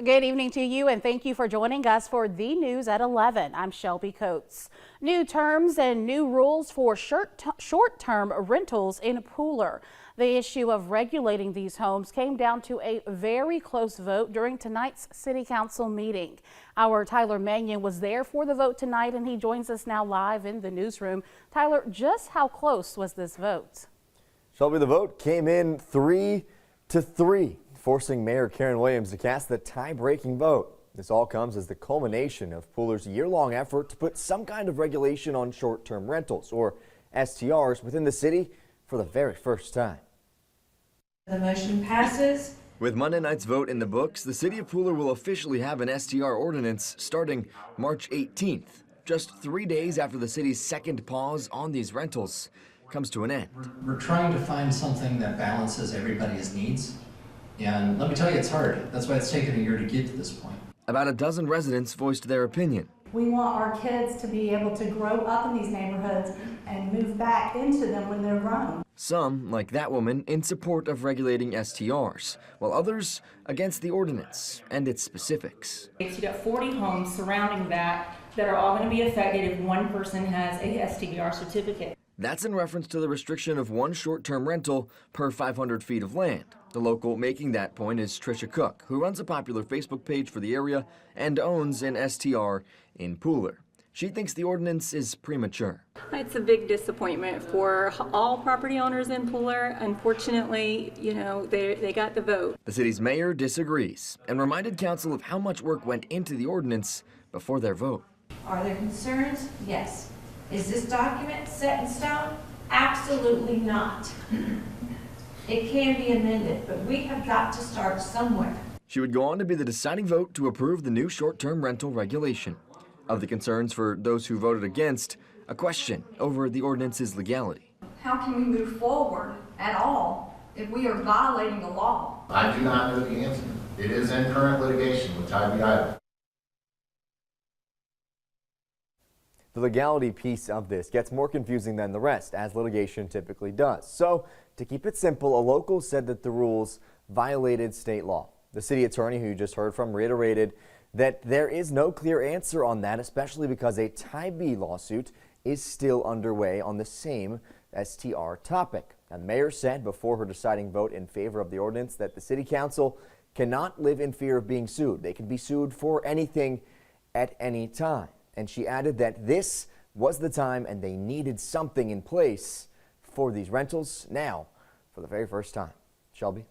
Good evening to you, and thank you for joining us for the news at 11. I'm Shelby Coates. New terms and new rules for short-term rentals in Pooler. The issue of regulating these homes came down to a very close vote during tonight's City Council meeting. Our Tyler Mannion was there for the vote tonight, and he joins us now live in the newsroom. Tyler, just how close was this vote? Shelby, the vote came in 3-3. Forcing Mayor Karen Williams to cast the tie-breaking vote. This all comes as the culmination of Pooler's year-long effort to put some kind of regulation on short-term rentals, or STRs, within the city for the very first time. The motion passes. With Monday night's vote in the books, the city of Pooler will officially have an STR ordinance starting March 18th, just 3 days after the city's second pause on these rentals comes to an end. We're trying to find something that balances everybody's needs. And let me tell you, it's hard. That's why it's taken a year to get to this point. About a dozen residents voiced their opinion. We want our kids to be able to grow up in these neighborhoods and move back into them when they're grown. Some, like that woman, in support of regulating STRs, while others against the ordinance and its specifics. You got 40 homes surrounding that are all going to be affected if one person has a STR certificate. That's in reference to the restriction of one short-term rental per 500 feet of land. The local making that point is Trisha Cook, who runs a popular Facebook page for the area and owns an STR in Pooler. She thinks the ordinance is premature. It's a big disappointment for all property owners in Pooler. Unfortunately, they got the vote. The city's mayor disagrees and reminded council of how much work went into the ordinance before their vote. Are there concerns? Yes. Is this document set in stone? Absolutely not. It can be amended, but we have got to start somewhere. She would go on to be the deciding vote to approve the new short-term rental regulation. Of the concerns for those who voted against, a question over the ordinance's legality. How can we move forward at all if we are violating the law? I do not know the answer. It is in current litigation with IBI. The legality piece of this gets more confusing than the rest, as litigation typically does. So, to keep it simple, a local said that the rules violated state law. The city attorney, who you just heard from, reiterated that there is no clear answer on that, especially because a Type B lawsuit is still underway on the same STR topic. Now, the mayor said before her deciding vote in favor of the ordinance that the city council cannot live in fear of being sued. They can be sued for anything at any time. And she added that this was the time and they needed something in place for these rentals now for the very first time. Shelby?